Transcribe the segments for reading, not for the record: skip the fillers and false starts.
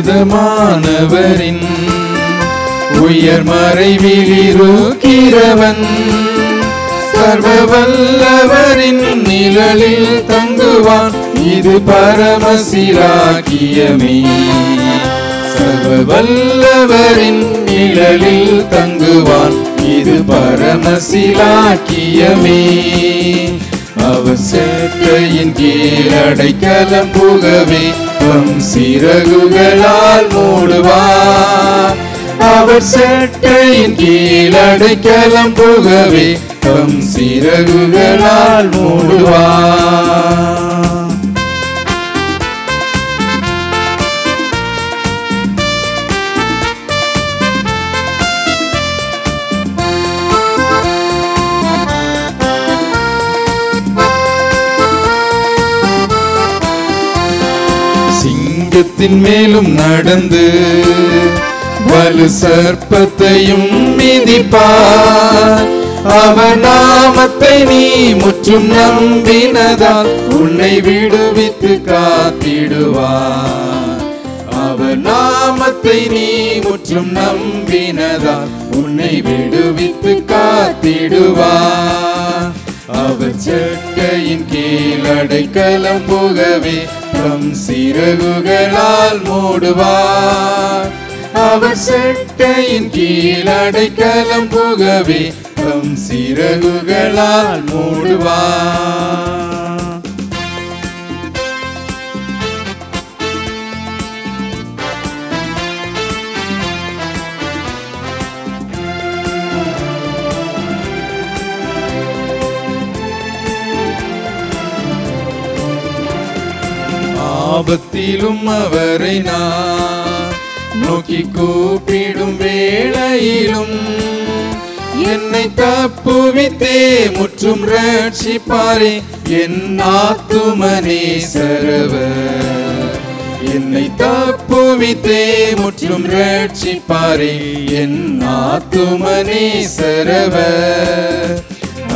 உன்னதமானவரின் உயர் மறைவில் இருக்கிறவன், சர்வ வல்லவரின் நிழலில் தங்குவான், இது பரமசிலாக்கியமே. சர்வ வல்லவரின் நிழலில் தங்குவான், இது பரமசிலாக்கியமே. அவர் சேட்டையின் கீழ் அடைக்கலம் புகவே தம் சிறகுகளால் மூடுவார். அவர் சேட்டையின் கீழ் அடைக்கலம் புகவே தம் சிறகுகளால் மூடுவார். சிங்கத்தின் மேலும் நடந்து வலு சர்ப்பத்தையும் மிதிப்பார். அவர் நாமத்தை நீ முற்றும் நம்பினதால் உன்னை விடுவித்து காத்திடுவார். அவர் நாமத்தை நீ முற்றும் நம்பினதால் உன்னை விடுவித்து காத்திடுவார். அவர் சேட்டையின் கீழ் அடைக்கலம் புகவே தம் சிறகுகளால் மூடுவார். அவர் சேட்டையின் கீழ் அடைக்கலம் புகவே தம் சிறகுகளால் மூடுவார். ஆபத்திலும் அவரை நான் நோக்கி கூப்பிடும் வேளையிலும் என்னை தப்புவித்தே முற்றும் ரட்சிப்பாரே என் ஆத்துமனேசரவர். என்னை தப்புவித்தே முற்றும் ரட்சிப்பாரே என் ஆத்துமனேசரவர்.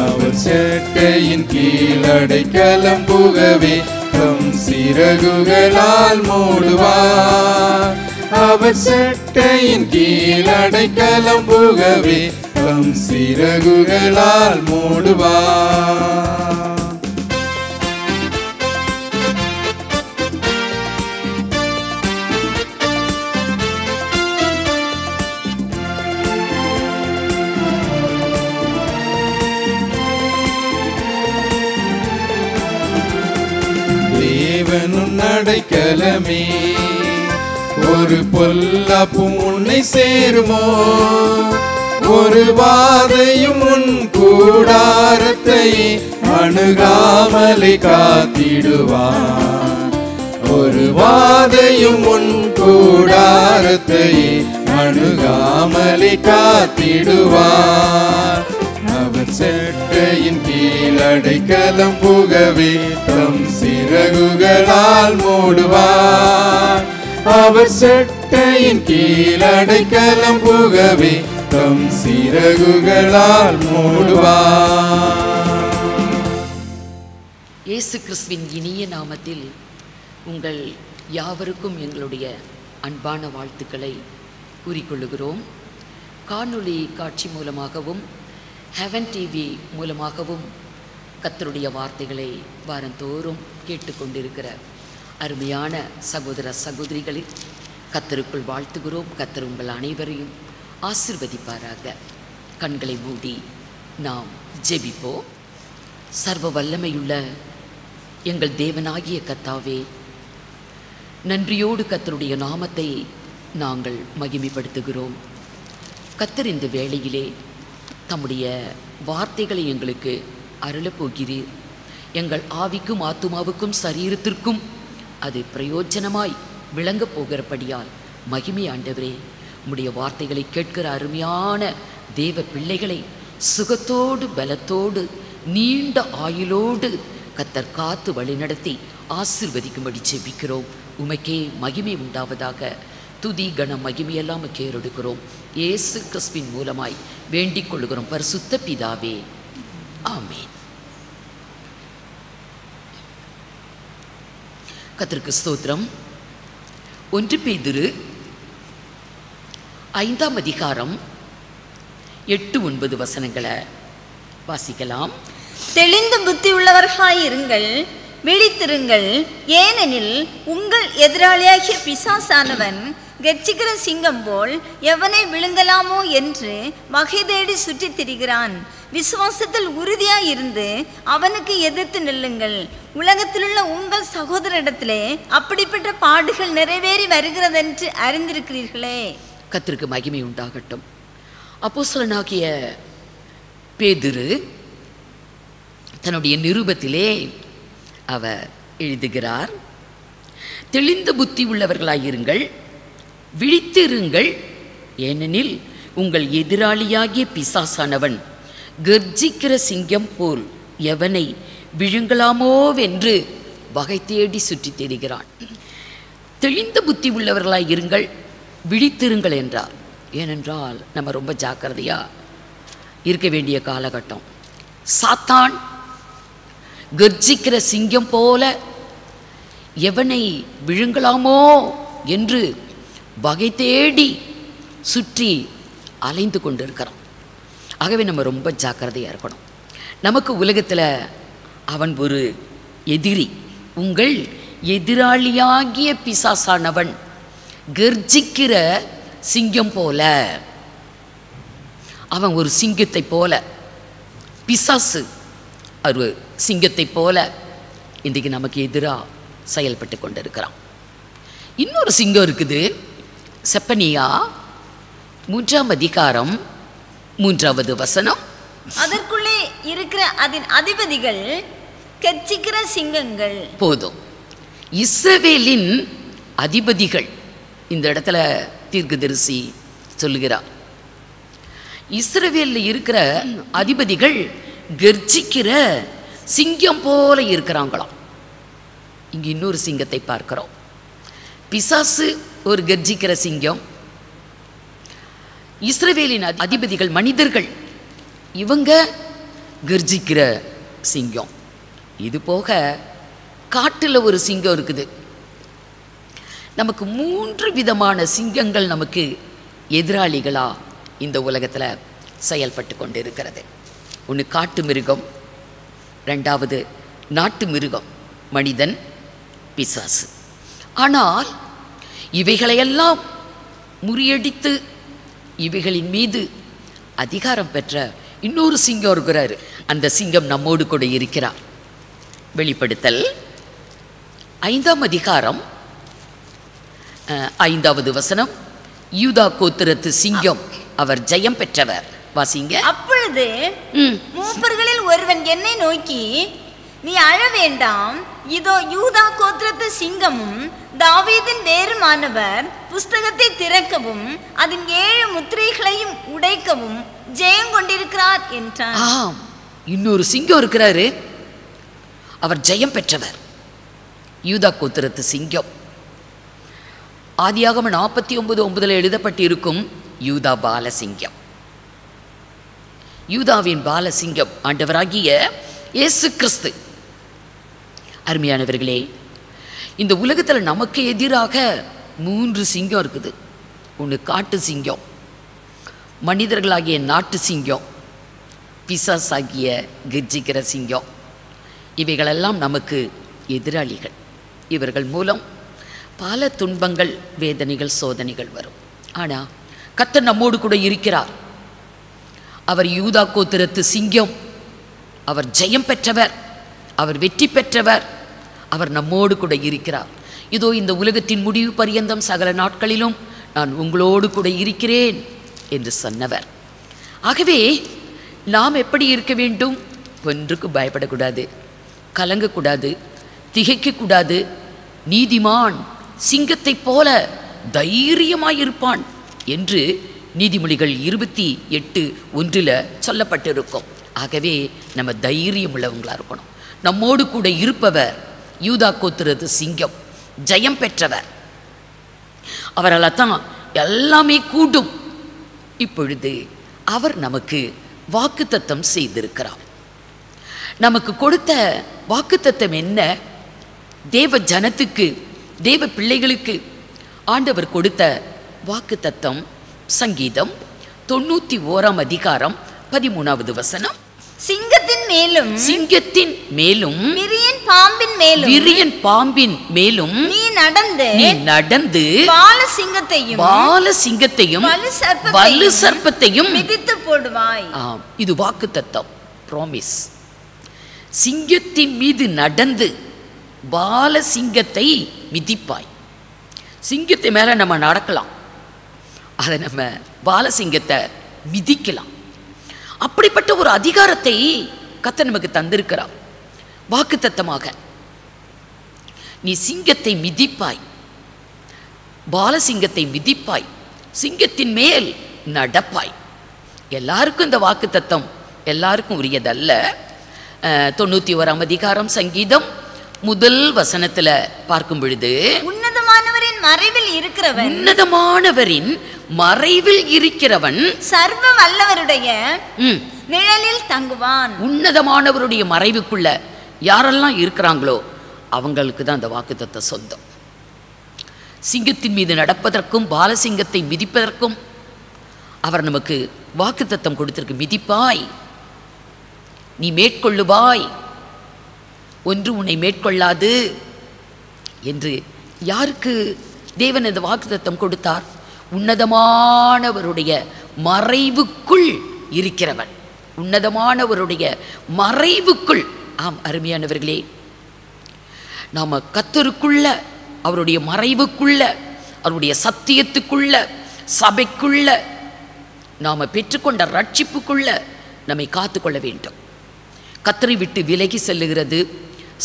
அவர் சேட்டையின் கீழ் அடைக்கலம் புகவே தம் சிறகுகளால் மூடுவார். அவர் சேட்டையின் கீழ் அடைக்கலம் புகவே தம் சிறகுகளால் மூடுவார். தேவனும் அடைக்கலமே, ஒரு பொல்லாப்பும் உன்னை சேருமோ? ஒரு வாதையும் உன் கூடாரத்தை அணுகாமலை காத்திடுவார். ஒரு வாதையும் உன் கூடாரத்தை அணுகாமலை காத்திடுவார். அவர் சேட்டையின் கீழ் அடைக்கலம் புகவே தம் சிறகுகளால் மூடுவார். அவர் சேட்டையின் கீழ் அடைக்கலம் புகவே தம் சிறகுகளால் மூடுவார். இயேசு கிறிஸ்துவின் இனிய நாமத்தில் உங்கள் யாவருக்கும் எங்களுடைய அன்பான வாழ்த்துக்களை கூறிக்கொள்ளுகிறோம். காணொளி காட்சி மூலமாகவும் ஹெவன் டிவி மூலமாகவும் கர்த்தருடைய வார்த்தைகளை வாரந்தோறும் கேட்டுக்கொண்டிருக்கிற அருமையான சகோதர சகோதரிகளை கர்த்தருக்குள் வாழ்த்துகிறோம். கர்த்தர் உங்கள் அனைவரையும் ஆசீர்வதிப்பாராக. கண்களை மூடி நாம் ஜெபிப்போம். சர்வ வல்லமையுள்ள எங்கள் தேவனாகிய கர்த்தாவே, நன்றியோடு கர்த்தருடைய நாமத்தை நாங்கள் மகிமைப்படுத்துகிறோம். கர்த்தர் இந்த வேளையிலே தம்முடைய வார்த்தைகளை எங்களுக்கு அருளப்போகிறீர். எங்கள் ஆவிக்கும் ஆத்துமாவுக்கும் சரீரத்திற்கும் அது பிரயோஜனமாய் விளங்கப் போகிறபடியால் மகிமை ஆண்டவரே, உம்முடைய வார்த்தைகளை கேட்கிற அருமையான தேவ பிள்ளைகளை சுகத்தோடு பலத்தோடு நீண்ட ஆயுளோடு கர்த்தர் காத்து வழிநடத்தி ஆசீர்வதிக்கும்படி ஜெபிக்கிறோம். உமக்கே மகிமை உண்டாவதாக. துதி கன மகிமையெல்லாம் கேறெடுக்கிறோம். இயேசு கிறிஸ்துவின் மூலமாய் வேண்டிக் கொள்கிறோம் பரிசுத்த பிதாவே, ஆமென். கர்த்தருக்கு ஸ்தோத்திரம். 1 பேதுரு 5ஆம் அதிகாரம் 8-9 வசனங்களை வாசிக்கலாம். தெளிந்த புத்தி உள்ளவர்களாயிருங்கள், விழித்திருங்கள். ஏனெனில் உங்கள் எதிராளியாகிய பிசாசானவன் கர்ச்சிக்கிற சிங்கம் போல் எவனை விழுங்கலாமோ என்று வகை தேடி சுற்றித் திரிகிறான். விசுவாசத்தில் உறுதியாயிருந்து அவனுக்கு எதிர்த்து நில்லுங்கள். உலகத்திலுள்ள உங்கள் சகோதரிடத்திலே அப்படிப்பட்ட பாடுகள் நிறைவேறி வருகிறதென்று அறிந்திருக்கிறீர்களே. கர்த்தருக்கு மகிமை உண்டாகட்டும். அப்போஸ்தலனாகிய பேதுரு தன்னுடைய நிருபத்திலே அவர் எழுதுகிறார், தெளிந்த புத்தி உள்ளவர்களாயிருங்கள், விழித்திருங்கள். ஏனெனில் உங்கள் எதிராளியாகிய பிசாசானவன் கர்ஜிக்கிற சிங்கம் போல் எவனை விழுங்கலாமோவென்று வகை தேடி சுற்றித் திரிகிறான். தெளிந்த புத்தி உள்ளவர்களாயிருங்கள், விழித்திருங்கள் என்றார். ஏனென்றால் நம்ம ரொம்ப ஜாக்கிரதையாக இருக்க வேண்டிய காலகட்டம். சாத்தான் கர்ஜிக்கிற சிங்கம் போல எவனை விழுங்கலாமோ என்று வகை தேடி சுற்றி அலைந்து கொண்டிருக்கிறான். ஆகவே நம்ம ரொம்ப ஜாக்கிரதையாக இருக்கணும். நமக்கு உலகத்தில் அவன் ஒரு எதிரி. உங்கள் எதிராளியாகிய பிசாசானவன் கர்ஜிக்கிற சிங்கம் போல, அவன் ஒரு சிங்கத்தை போல, பிசாசு ஒரு சிங்கத்தை போல இன்றைக்கு நமக்கு எதிராக செயல்பட்டு கொண்டிருக்கிறான். இன்னொரு சிங்கம் இருக்குது. செப்பனியா 3ஆம் அதிகாரம் 3வது வசனம். அதற்குள்ளே இருக்கிற அதன் அதிபதிகள் கர்ச்சிக்கிற சிங்கங்கள். போதும். இஸ்ரவேலின் அதிபதிகள், இந்த இடத்துல தீர்க்கதரிசி சொல்லுகிறார், இஸ்ரவேலில் இருக்கிற அதிபதிகள் கர்ஜிக்கிற சிங்கம் போல இருக்கிறாங்களாம். இங்கு இன்னொரு சிங்கத்தை பார்க்கிறோம். பிசாசு ஒரு கர்ஜிக்கிற சிங்கம், இஸ்ரவேலின் அதிபதிகள் மனிதர்கள், இவங்க கர்ஜிக்கிற சிங்கம். இது போக காட்டில் ஒரு சிங்கம் இருக்குது. நமக்கு 3 விதமான சிங்கங்கள் நமக்கு எதிராளிகளா இந்த உலகத்தில் செயல்பட்டு கொண்டு இருக்கிறது. ஒன்று காட்டு மிருகம், 2வது நாட்டு மிருகம் மனிதன், பிசாசு. ஆனால் இவைகளையெல்லாம் முறியடித்து இவைகளின் மீது அதிகாரம் பெற்ற இன்னொரு சிங்கம் இருக்கிறார். அந்த சிங்கம் நம்மோடு கூட இருக்கிறார். வெளிப்படுத்தல் 5ஆம் அதிகாரம் 5வது வசனம். யூதா கோத்திரத்து சிங்கம், அவர் ஜெயம் பெற்றவர். வாசிங்க. அப்பொழுது மூப்பர்களில் ஒருவன் என்னை நோக்கி, நீ அழ வேண்டாம், இதோ யூதா கோத்திரத்து சிங்கமும் தாவீதின் வேறுமானவர் புஸ்தகத்தை திறக்கவும் அதன் 7 முத்திரைகளையும் உடைக்கவும் ஜெயம் கொண்டிருக்கிறார் என்றார். ஆம், இன்னொரு சிங்கம் இருக்கிறாரு. அவர் ஜெயம் பெற்றவர், யூதா கோத்திரத்து சிங்கம். ஆதியாகமம் 49:9 எழுதப்பட்டிருக்கும் யூதா பாலசிங்கம். யூதாவின் பாலசிங்கம் ஆண்டவராகிய இயேசு கிறிஸ்து. அருமையானவர்களே, இந்த உலகத்தில் நமக்கு எதிராக 3 சிங்கம் இருக்குது. ஒன்று காட்டு சிங்கம், மனிதர்களாகிய நாட்டு சிங்கம், பிசாசாகிய கர்ஜிக்கிற சிங்கம். இவைகளெல்லாம் நமக்கு எதிராளிகள். இவர்கள் மூலம் பல துன்பங்கள், வேதனைகள், சோதனைகள் வரும். ஆனால் கர்த்தர் நம்மோடு கூட இருக்கிறார். அவர் யூதா கோத்திரத்து சிங்கம், அவர் ஜெயம் பெற்றவர், அவர் வெற்றி பெற்றவர், அவர் நம்மோடு கூட இருக்கிறார். இதோ இந்த உலகத்தின் முடிவு பரியந்தம் சகல நாட்களிலும் நான் உங்களோடு கூட இருக்கிறேன் என்று சொன்னவர். ஆகவே நாம் எப்படி இருக்க வேண்டும்? ஒன்றுக்கு பயப்படக்கூடாது, கலங்கக்கூடாது, திகைக்கக்கூடாது. நீதிமான் சிங்கத்தைப் போல தைரியமாயிருப்பான் என்று நீதிமொழிகள் 28:1 சொல்லப்பட்டிருக்கும். ஆகவே நம்ம தைரியம் உள்ளவங்களா இருக்கணும். நம்மோடு கூட இருப்பவர் யூதா கோத்திரத்து சிங்கம், ஜெயம் பெற்றவர். அவரால் தான் எல்லாமே கூடும். இப்பொழுது அவர் நமக்கு வாக்குத்தத்தம் செய்திருக்கிறார். நமக்கு கொடுத்த வாக்குத்தத்தம் என்ன? தேவ ஜனத்துக்கு, தேவ பிள்ளைகளுக்கு ஆண்டவர் கொடுத்த வாக்குத்தத்தம் சங்கீதம் 91 அதிகாரம் 13வது வசனம். சிங்கத்தின் மேலும் சிங்கத்தின் மேலும் விரியன் பாம்பின் மேலும் விரியன் பாம்பின் மேலும் நீ நடந்து பால சிங்கத்தையும் வலு சர்ப்பத்தையும் மிதித்து போடுவாய். இது வாக்குத்தத்தம், ப்ராமிஸ். சிங்கத்தின் மீது நடந்து பால சிங்கத்தை மிதிப்பாய். சிங்கத்தை மேல நம்ம நடக்கலாம், அதை நம்ம பாலசிங்கத்தை மிதிக்கலாம். அப்படிப்பட்ட ஒரு அதிகாரத்தை கர்த்தர் நமக்கு தந்திருக்கிறார் வாக்குத்தத்தமாக. நீ சிங்கத்தை மிதிப்பாய், பாலசிங்கத்தை மிதிப்பாய், சிங்கத்தின் மேல் நடப்பாய். எல்லாருக்கும் இந்த வாக்குத்தத்தம் எல்லாருக்கும் உரியதல்ல. 91 அதிகாரம் சங்கீதம் 1 வசனத்துல பார்க்கும் பொழுது, உன்னதமானவரின் மறைவில் இருக்கிறவன் சர்வ வல்லவருடைய நிழலில் தங்குவான். உன்னதமானவருடைய மறைவுக்குள்ள யாரெல்லாம் இருக்கிறாங்களோ அவங்களுக்கு தான் அந்த வாக்குத்தத்தம் சொந்தம். சிங்கத்தின் மீது நடப்பதற்கும் பாலசிங்கத்தை மிதிப்பதற்கும் அவர் நமக்கு வாக்குத்தத்தம் கொடுத்திருக்கு. மிதிப்பாய், நீ மேற்கொள்ளுவாய், ஒன்று உன்னை மேற்கொள்ளாது என்று யாருக்கு தேவன் இந்த வாக்குத்தத்தம் கொடுத்தார்? உன்னதமானவருடைய மறைவுக்குள் இருக்கிறவன், உன்னதமானவருடைய மறைவுக்குள். ஆம் அருமையானவர்களே, நாம கர்த்தருக்குள்ள, அவருடைய மறைவுக்குள்ள, அவருடைய சத்தியத்துக்குள்ள, சபைக்குள்ள, நாம பெற்றுக்கொண்ட ரட்சிப்புக்குள்ள நம்மை காத்துக்கொள்ள வேண்டும். கர்த்தரை விட்டு விலகி செல்லுகிறது,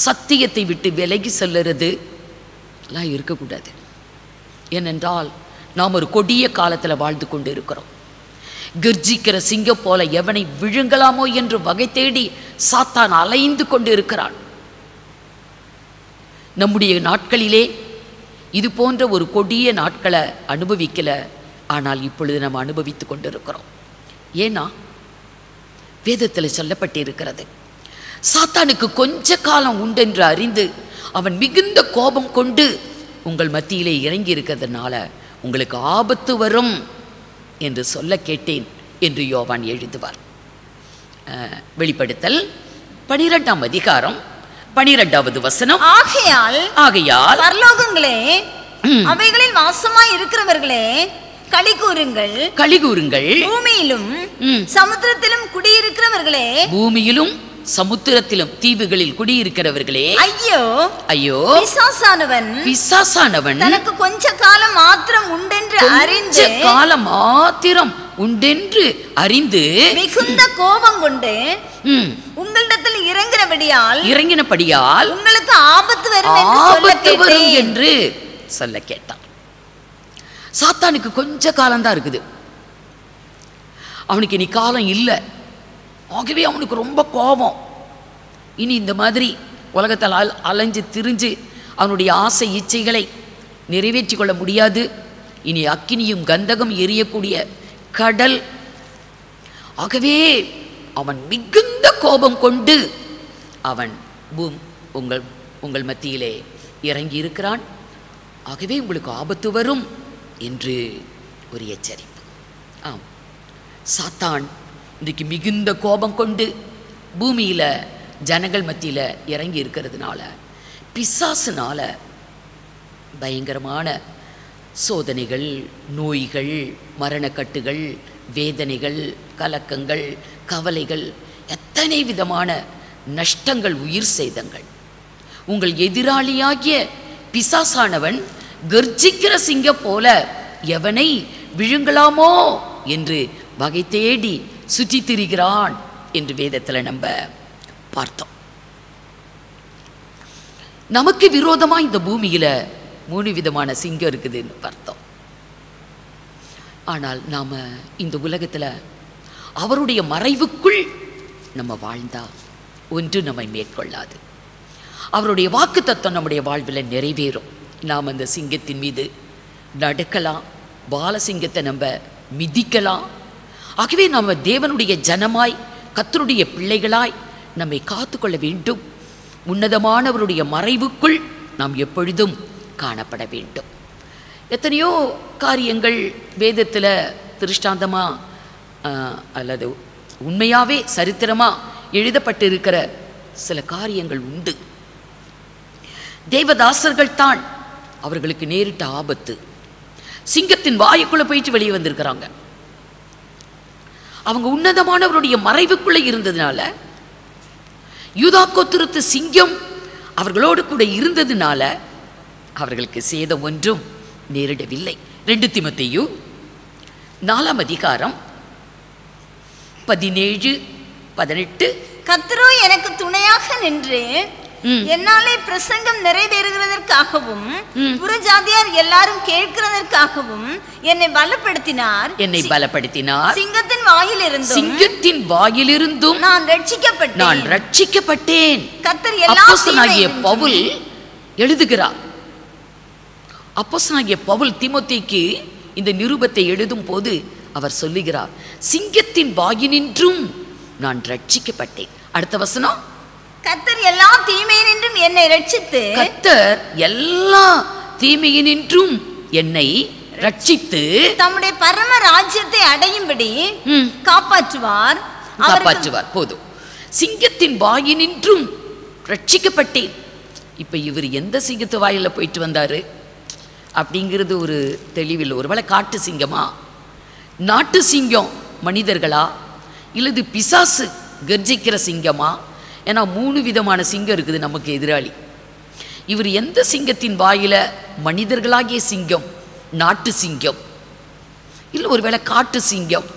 சத்தியத்தை விட்டு விலகி செல்லுறது எல்லாம் இருக்கக்கூடாது. ஏனென்றால் நாம் ஒரு கொடிய காலத்தில் வாழ்ந்து கொண்டு இருக்கிறோம். கர்ஜிக்கிற சிங்கம் போல எவனை விழுங்கலாமோ என்று வகை தேடி சாத்தான் அலைந்து கொண்டு இருக்கிறான். நம்முடைய நாட்களிலே இது போன்ற ஒரு கொடிய நாட்களை அனுபவிக்கல, ஆனால் இப்பொழுது நம்ம அனுபவித்து கொண்டு இருக்கிறோம். ஏன்னா வேதத்தில் சொல்லப்பட்டிருக்கிறது, சாத்தானுக்கு கொஞ்ச காலம் உண்டென்று அறிந்து அவன் மிகுந்த கோபம் கொண்டு உங்கள் மத்தியிலே இறங்கி இருக்கிறதுனால உங்களுக்கு ஆபத்து வரும் என்று சொல்ல கேட்டேன் என்று யோவான் எழுதுவார். வெளிப்படுத்தல் 12 அதிகாரம் 12வது வசனம். ஆகையால் பரலோகங்களே, அவைகளில் வாசமாய் இருக்கிறவர்களே, களிகூருங்கள். பூமியிலும் சமுத்திரத்திலும் குடியிருக்கிறவர்களே, பூமியிலும் சமுத்திரத்திலும் தீவுகளில் குடியிருக்கிறவர்களே, ஐயோ ஐயோ, பிசாசானவன் தனக்கு கொஞ்ச காலம் மாத்திரம் உண்டென்று அறிந்து மிகுந்த கோபம் கொண்டு உங்களிடத்தில் இறங்கினபடியால் உங்களுக்கு ஆபத்து வரும் என்று சொல்ல கேட்டான். சாத்தானுக்கு கொஞ்ச காலம்தான் இருக்குது, அவனுக்கு இனி காலம் இல்லை. ஆகவே அவனுக்கு ரொம்ப கோபம். இனி இந்த மாதிரி உலகத்தில் அலைஞ்சு திரிஞ்சு அவனுடைய ஆசை இச்சைகளை நிறைவேற்றி கொள்ள முடியாது. இனி அக்கினியும் கந்தகம் எரியக்கூடிய கடல். ஆகவே அவன் மிகுந்த கோபம் கொண்டு அவன் உங்கள் மத்தியிலே இறங்கி இருக்கிறான். ஆகவே உங்களுக்கு ஆபத்து வரும் என்று ஒரு எச்சரிப்பு. ஆம், சாத்தான் இன்றைக்கு மிகுந்த கோபம் கொண்டு பூமியில் ஜனங்கள் மத்தியில் இறங்கி இருக்கிறதுனால, பிசாசுனால பயங்கரமான சோதனைகள், நோய்கள், மரணக்கட்டுகள், வேதனைகள், கலக்கங்கள், கவலைகள், எத்தனை விதமான நஷ்டங்கள், உயிர் சேதங்கள். உங்கள் எதிராளியாகிய பிசாசானவன் கர்ஜிக்கிற சிங்கம் போல எவனை விழுங்கலாமோ என்று வகை தேடி சுற்றி திரிகிறான் என்று வேதத்தில் நம்ம பார்த்தோம். நமக்கு விரோதமா இந்த பூமியில 3 விதமான சிங்கம் இருக்குதுன்னு பார்த்தோம். ஆனால் நாம இந்த உலகத்துல அவருடைய மறைவுக்குள் நம்ம வாழ்ந்தா ஒன்று நம்மை மேற்கொள்ளாது. அவருடைய வாக்குத்தத்தம் நம்முடைய வாழ்வில் நிறைவேறும். நாம் அந்த சிங்கத்தின் மீது நடக்கலாம், பாலசிங்கத்தை நம்ம மிதிக்கலாம். ஆகவே நாம் தேவனுடைய ஜனமாய், கர்த்தருடைய பிள்ளைகளாய் நம்மை காத்துக்கொள்ள வேண்டும். உன்னதமானவருடைய மறைவுக்குள் நாம் எப்பொழுதும் காணப்பட வேண்டும். எத்தனையோ காரியங்கள் வேதத்தில் திருஷ்டாந்தமாக அல்லது உண்மையாகவே சரித்திரமாக எழுதப்பட்டிருக்கிற சில காரியங்கள் உண்டு. தேவதாசர்கள் தான் அவர்களுக்கு நேரிட்ட ஆபத்து. சிங்கத்தின் வாயுக்குள்ளே போயிட்டு வெளியே வந்திருக்கிறாங்க. அவங்க உன்னதமானவருடைய மறைவுக்குள்ளே இருந்ததுனால, யூதா கோத்திரத்து சிங்கம் அவர்களோடு கூட இருந்ததுனால அவர்களுக்கு சேதம் ஒன்றும் நேரிடவில்லை. 2 தீமோத்தேயு 4ஆம் அதிகாரம் 17-18. கர்த்தரோ எனக்கு துணையாக நின்று என்னாலே பிரசங்கம் நிறைவேறுகிறதற்காகவும் புறஜாதியார் எல்லாரும் கேட்கிறதற்காகவும் என்னை பலப்படுத்தினார். சிங்கத்தின் வாயிலிருந்தும் நான் ரட்சிக்கப்பட்டேன். கர்த்தர் அப்போஸ்தலனாகிய பவுல் எழுதுகிறார். அப்போஸ்தலனாகிய பவுல் தீமோத்தேயுக்கு இந்த நிருபத்தை எழுதும் போது அவர் சொல்லுகிறார், சிங்கத்தின் வாயினின்றும் நான் ரட்சிக்கப்பட்டேன். அடுத்த வசனம், கர்த்தர் எல்லா தீமையினின்றும் என்னை ரட்சித்து, கர்த்தர் எல்லா தீமையினின்றும் என்னை ரட்சித்து தம்முடைய பரம ராஜ்யத்தை அடையும்படி காப்பாற்றுவார். போதும். சிங்கத்தின் வாயினின்றும் ரட்சிக்கப்பட்டேன். இப்ப இவர் எந்த சிங்கத்து வாயில போயிட்டு வந்தாரு அப்படிங்கிறது ஒரு தெளிவில். ஒருவேளை காட்டு சிங்கமா, நாட்டு சிங்கம் மனிதர்களா, இல்லது பிசாசு கர்ஜிக்கிற சிங்கமா? ஏன்னா 3 விதமான சிங்கம் இருக்குது நமக்கு எதிராளி. இவர் எந்த சிங்கத்தின் வாயில? மனிதர்களாகிய சிங்கம், நாட்டு சிங்கம், இல்லை ஒருவேளை காட்டு சிங்கம்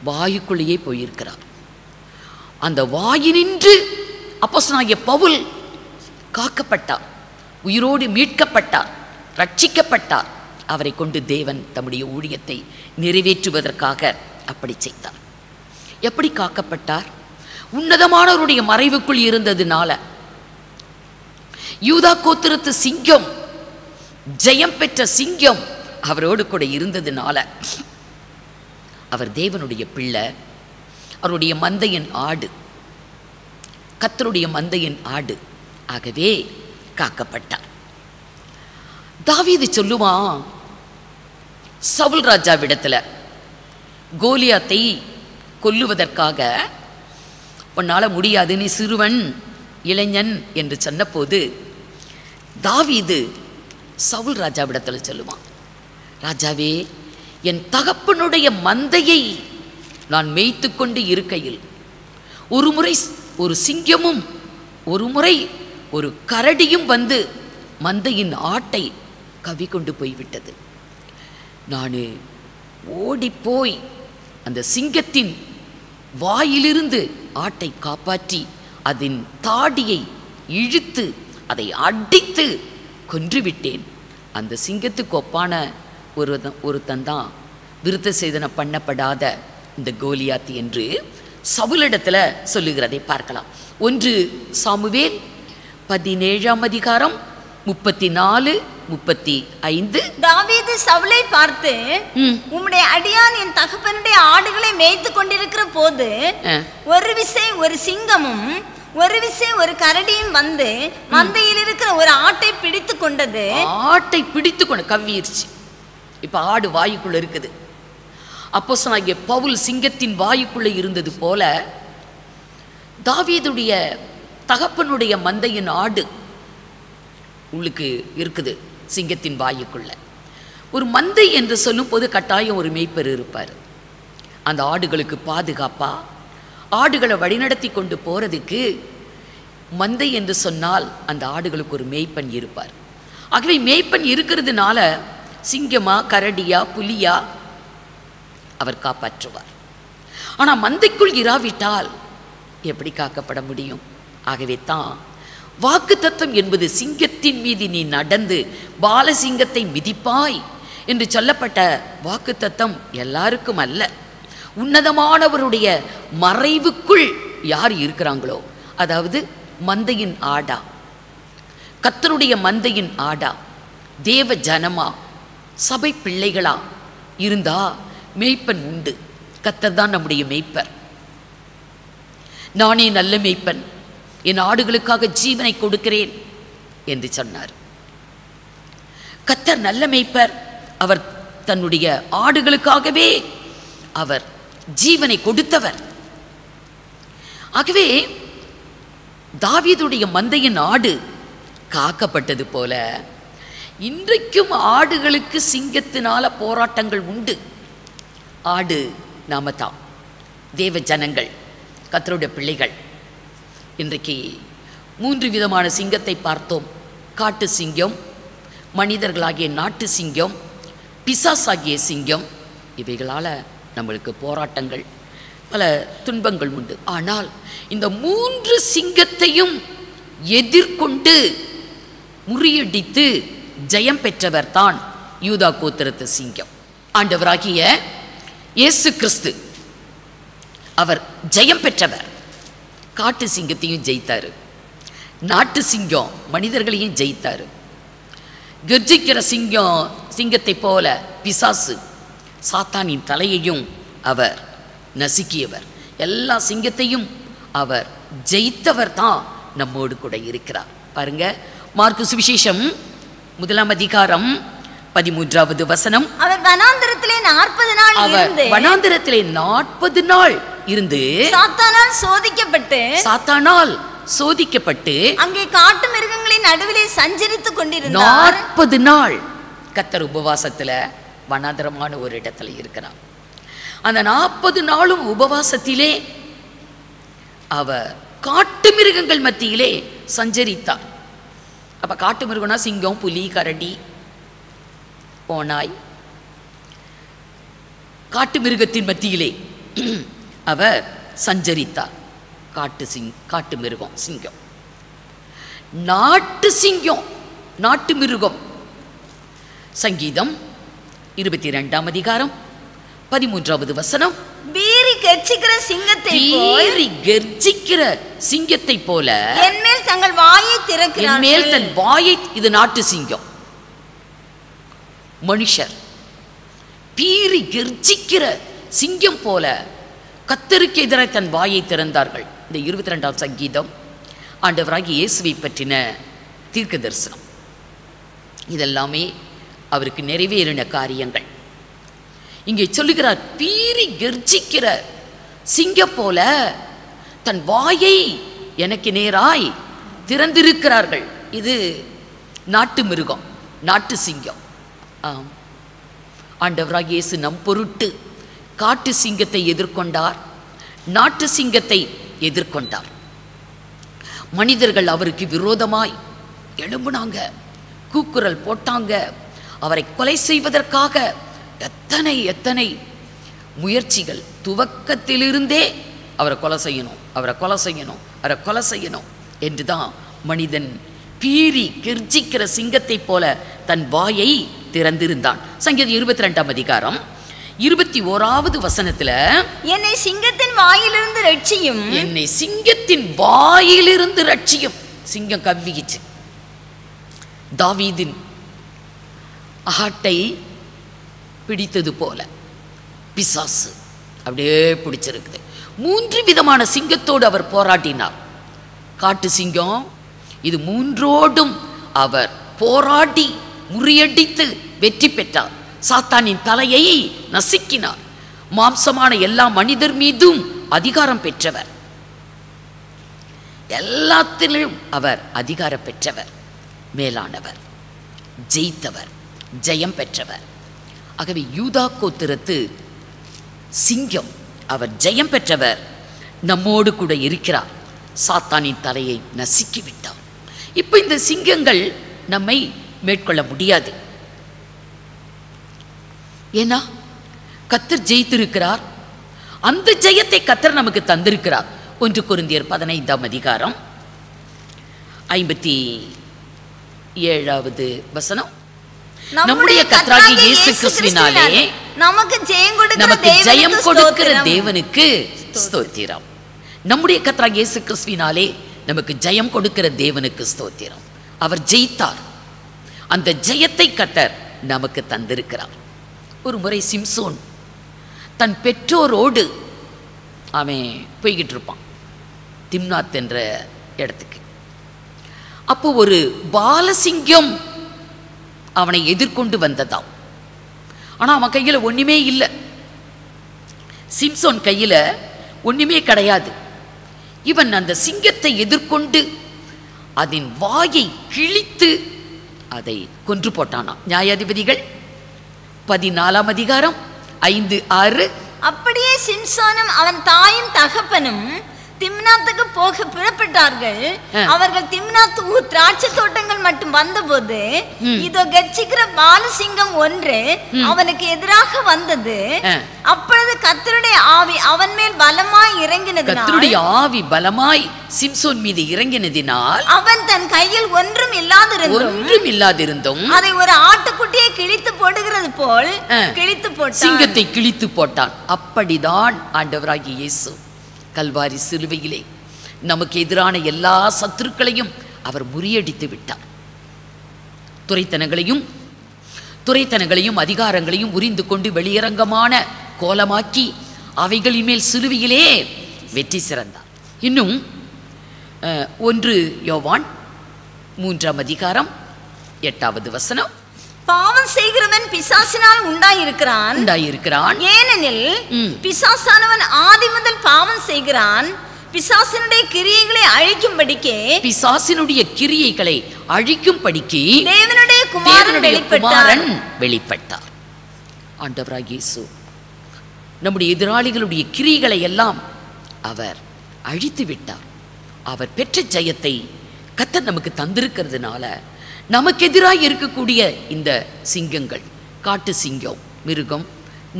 வாயுக்குள்ளேயே போயிருக்கிறார். அந்த வாயினின்று அப்போஸ்தலனாகிய பவுல் காக்கப்பட்டார், உயிரோடு மீட்கப்பட்டார், ரட்சிக்கப்பட்டார். அவரை கொண்டு தேவன் தம்முடைய ஊழியத்தை நிறைவேற்றுவதற்காக அப்படி செய்தார். எப்படி காக்கப்பட்டார்? உன்னதமானவருடைய மறைவுக்குள் இருந்ததுனால. யூதா கோத்திரத்து சிங்கம், ஜெயம் பெற்ற சிங்கம் அவரோடு கூட இருந்ததுனால அவர் தேவனுடைய பிள்ளை, அவருடைய மந்தையின் ஆடு, கர்த்தருடைய மந்தையின் ஆடு. ஆகவே காக்கப்பட்டார். தாவீது சொல்லுவான் சவுல் ராஜாவிடத்துல கோலியாத்தை கொல்லுவதற்காக, உன்னால முடியாது, நீ சிறுவன் இளைஞன் என்று சொன்னபோது தாவீது சவுல் ராஜாவிடத்தில் சொல்லுவான், ராஜாவே, என் தகப்பனுடைய மந்தையை நான் மேய்த்து கொண்டு இருக்கையில் ஒரு முறை ஒரு சிங்கமும் ஒரு முறை ஒரு கரடியும் வந்து மந்தையின் ஆட்டை கவி கொண்டு போய்விட்டது. நான் ஓடிப்போய் அந்த சிங்கத்தின் வாயிலிருந்து ஆட்டை காப்பாற்றி அதன் தாடியை இழுத்து அதை அடித்து கொன்றுவிட்டேன். அந்த சிங்கத்துக்கு ஒப்பான ஒருத்தன் தான் விருத்த சேதனம் பண்ணப்படாத இந்த கோலியாத் என்று சவுலிடத்தில் சொல்லுகிறதை பார்க்கலாம். 1 சாமுவேல் 17ஆம் அதிகாரம் 34-35. தாவீது சவுலை பார்த்து, உம்முடைய அடியான் என் தகப்பனுடைய ஆடுகளை மேய்த்து கொண்டிருக்கிற போது ஒரு விசை ஒரு சிங்கமும் ஒரு விசை ஒரு கரடியும் வந்து மந்தையில் இருக்கிற ஒரு ஆட்டை பிடித்து கொண்டது. ஆட்டை பிடித்து கொண்டு கவ்விருச்சு. இப்ப ஆடு வாயுக்குள்ள இருக்குது. அப்போஸ்தலனாகிய பவுல் சிங்கத்தின் வாயுக்குள்ள இருந்தது போல தாவீதுடைய தகப்பனுடைய மந்தையின் ஆடு உள்ளுக்கு இருக்குது சிங்கத்தின் வாயுக்குள்ள. ஒரு மந்தை என்று சொல்லும் போது கட்டாயம் ஒரு மேய்ப்பர் இருப்பார். அந்த ஆடுகளுக்கு பாதுகாப்பா ஆடுகளை வழிநடத்தி கொண்டு போறதுக்கு மந்தை என்று சொன்னால் அந்த ஆடுகளுக்கு ஒரு மேய்ப்பன் இருப்பார். ஆகவே மேய்ப்பன் இருக்கிறதுனால சிங்கமா கரடியா புலியா அவர் காப்பாற்றுவார். ஆனால் மந்தைக்குள் இராவிட்டால் எப்படி காக்கப்பட முடியும்? ஆகவே தான் வாக்குத்தத்தம் என்பது சிங்கத்தின் மீது நீ நடந்து பாலசிங்கத்தை மிதிப்பாய் என்று சொல்லப்பட்ட வாக்குத்தத்தம் எல்லாருக்கும் அல்ல. உன்னதமானவருடைய மறைவுக்குள் யார் இருக்கிறாங்களோ, அதாவது மந்தையின் ஆடா, கர்த்தருடைய மந்தையின் ஆடா, தேவ ஜனமா, சபை பிள்ளைகளா இருந்தா மேய்ப்பன் உண்டு. கர்த்தர் தான் நம்முடைய மேய்ப்பர். நானே நல்ல மேய்ப்பன், என் ஆடுகளுக்காக ஜீவனை கொடுக்கிறேன் என்று சொன்னார். கர்த்தர் நல்ல மேய்ப்பர். அவர் தன்னுடைய ஆடுகளுக்காகவே அவர் ஜீவனை கொடுத்தவர். ஆகவே தாவீதுடைய மந்தையின் ஆடு காக்கப்பட்டது போல இன்றைக்கும் ஆடுகளுக்கு சிங்கத்தினால போராட்டங்கள் உண்டு. ஆடு நாம தான், தேவ ஜனங்கள், கர்த்தருடைய பிள்ளைகள். இன்றைக்கு 3 விதமான சிங்கத்தை பார்த்தோம். காட்டு சிங்கம், மனிதர்களாகிய நாட்டு சிங்கம், பிசாசாகிய சிங்கம். இவைகளால் நம்மளுக்கு போராட்டங்கள், பல துன்பங்கள் உண்டு. ஆனால் இந்த 3 சிங்கத்தையும் எதிர்கொண்டு முறியடித்து ஜெயம் பெற்றவர் தான் யூதா கோத்திரத்து சிங்கம். ஆண்டவராகிய இயேசு கிறிஸ்து அவர் ஜெயம் பெற்றவர். காட்டு சிங்கத்தையும் ஜெயித்தாரு, நாட்டு சிங்கம் மனிதர்களையும் ஜெயித்தாரு. கர்ஜிக்கிற சிங்கத்தை போல பிசாசு சாத்தானின் தலையையும் அவர் நசுக்கியவர். எல்லா சிங்கத்தையும் அவர் ஜெயித்தவர் தான் நம்மோடு கூட இருக்கிறார். பாருங்க, மார்க்கு சுவிசேஷம் 1 அதிகாரம் 13வது வசனம். அவர் வனாந்திரத்திலே 40 நாள் இருந்து, வனாந்திரத்திலே 40 நாள் இருந்து சாத்தானால் சோதிக்கப்பட்டு அங்கே காட்டு மிருகங்களின் நடுவிலே சஞ்சரித்துக் கொண்டிருந்தார். 40 நாள் கர்த்தர் உபவாசத்துல வனாந்திரமான ஒரு இடத்துல இருக்கிறார். அந்த 40 நாளும் உபவாசத்திலே அவர் காட்டு மிருகங்கள் மத்தியிலே சஞ்சரித்தார். அப்ப காட்டு மிருகம்னா சிங்கம், புலி, கரடி, ஓநாய். காட்டு மிருகத்தின் மத்தியிலே அவர் சஞ்சரித்தார். காட்டு மிருகம், சிங்கம். நாட்டு சிங்கம், நாட்டு மிருகம். சங்கீதம் 22 அதிகாரம் 13வது வசனம். வீறி கர்ஜிக்கிற சிங்கத்தை போல என்மேல் தங்கள் வாயை திறக்கிறார்கள். என்மேல் தன் வாயை, இது நாட்டு சிங்கம். மனுஷர் பீறி கர்ஜிக்கிற சிங்கம் போல கர்த்தருக்கு எதிராக தன் வாயை திறந்தார்கள். இந்த 22ஆம் சங்கீதம் ஆண்டவராகிய இயேசுவை பற்றின தீர்க்க தரிசனம். இதெல்லாமே அவருக்கு நிறைவேறின காரியங்கள். இங்கே சொல்லுகிறார், பீறி கர்ஜிக்கிற சிங்கம் போல தன் வாயை எனக்கு நேராய் திறந்திருக்கிறார்கள். இது நாட்டு மிருகம், நாட்டு சிங்கம். ஆம், ஆண்டவராகிய இயேசு நம் பொருட்டு காட்டு சிங்கத்தை எதிர்கொண்டார், நாட்டு சிங்கத்தை எதிர்கொண்டார். மனிதர்கள் அவருக்கு விரோதமாய் எழும்புனாங்க, கூக்குரல் போட்டாங்க. அவரை கொலை செய்வதற்காக எத்தனை முயற்சிகள். துவக்கத்திலிருந்தே அவரை கொலை செய்யணும் என்றுதான் மனிதன் பீறி கர்ஜிக்கிற சிங்கத்தை போல தன் வாயை திறந்திருந்தான். சங்கீதம் 22ஆம் அதிகாரம் 21வது வசனத்துல, என்னை சிங்கத்தின் வாயிலிருந்து ரட்சியும், என்னை சிங்கத்தின் வாயிலிருந்து ரட்சியும். சிங்கம் கவ்விச்சு தாவீதின் ஆட்டை பிடித்தது போல பிசாசு அப்படியே பிடிச்சிருக்குது. 3 விதமான சிங்கத்தோடு அவர் போராடினார். காட்டு சிங்கம், இது 3ஓடும் அவர் போராடி முறியடித்து வெற்றி பெற்றார். சாத்தானின் தலையை நசுக்கினார். மாம்சமான எல்லா மனிதர் மீதும் அதிகாரம் பெற்றவர். எல்லாத்திலும் அவர் அதிகாரம் பெற்றவர், மேலானவர், ஜெயித்தவர், ஜெயம் பெற்றவர். ஆகவே யூதா கோத்திரத்து சிங்கம், அவர் ஜெயம் பெற்றவர், நம்மோடு கூட இருக்கிறார். சாத்தானின் தலையை நசுக்கி விட்டார். இப்போ இந்த சிங்கங்கள் நம்மை மேற்கொள்ள முடியாது. ஏன்னா கர்த்தர் ஜெயித்திருக்கிறார். அந்த ஜெயத்தை கர்த்தர் நமக்கு தந்திருக்கிறார். 1 கொரிந்தியர் 15ஆம் அதிகாரம் 57வது வசனம். நம்முடைய கர்த்தராகிய இயேசு கிறிஸ்துவினாலே நமக்கு ஜெயம் கொடுக்கிற தேவனுக்கு ஸ்தோத்திரம். நம்முடைய கர்த்தராகிய இயேசு கிறிஸ்துவினாலே நமக்கு ஜெயம் கொடுக்கிற தேவனுக்கு ஸ்தோத்திரம். அவர் ஜெயித்தார். அந்த ஜெயத்தை கர்த்தர் நமக்கு தந்திருக்கிறார். ஒரு முறை சிம்சோன் தன் பெற்றோரோடு அவன் போய்கிட்டு இருப்பான் திம்னாத் என்ற இடத்துக்கு. அப்போ ஒரு பாலசிங்கம் அவனை எதிர்கொண்டு வந்ததாம். ஆனா அவன் கையில ஒண்ணுமே இல்லை. சிம்சோன் கையில ஒண்ணுமே கிடையாது. இவன் அந்த சிங்கத்தை எதிர்கொண்டு அதன் வாயை கிழித்து அதை கொன்று போட்டானா. நியாயாதிபதிகள் 14ஆம் அதிகாரம் 5-6. அப்படியே சிம்சோனும் அவன் தாயும் தகப்பனும் திம்னாத்துக்கு போக புறப்பட்டார்கள். அவர்கள் திம்னாத்து ஊர் திராட்சை தோட்டங்கள் மட்டும் வந்தபோது இதோ கர்ஜிக்கிற பாலசிங்கம் ஒன்று அவனுக்கு எதிராக வந்தது. அப்பொழுது கர்த்தருடைய ஆவி அவன் மேல் பலமாய் இறங்கினதினால், கர்த்தருடைய ஆவி பலமாய் சிம்சோன் மீது இறங்கினதினால் அவன் தன் கையில் ஒன்றும் இல்லாதிருந்தும் அதை ஒரு ஆட்டுக்குட்டியை கிழித்து போடுகிறது போல் கிழித்து போட்டான், சிங்கத்தை கிழித்து போட்டான். அப்படிதான் ஆண்டவராகிய இயேசு கல்வாரி சிலுவையிலே நமக்கு எதிரான எல்லா சத்துருக்களையும் அவர் முறியடித்து விட்டார். துரைத்தனங்களையும் அதிகாரங்களையும் உரிந்து கொண்டு வெளியரங்கமான கோலமாக்கி அவைகளின் மேல் சிலுவையிலே வெற்றி சிறந்தார். இன்னும் 1 யோவான் 3ஆம் அதிகாரம் 8வது வசனம். பாவம் செய்கிறவன் பிசாசினால் உண்டாயிருக்கிறான். ஏனெனில் பிசாசானவன் ஆதி முதல் பாவம் செய்கிறான். பிசாசினுடைய கிரியைகளை அழிக்கும்படிக்கு தேவனுடைய குமாரன் வெளிப்பட்டார். ஆண்டவராகிய இயேசு நம்முடைய எதிராளிகளுடைய கிரியைகளை எல்லாம் அவர் அழித்து விட்டார். அவர் பெற்ற ஜெயத்தை கர்த்தர் நமக்கு தந்திருக்கிறதுனால நமக்கு எதிராக இருக்கக்கூடிய இந்த சிங்கங்கள், காட்டு சிங்கம் மிருகம்,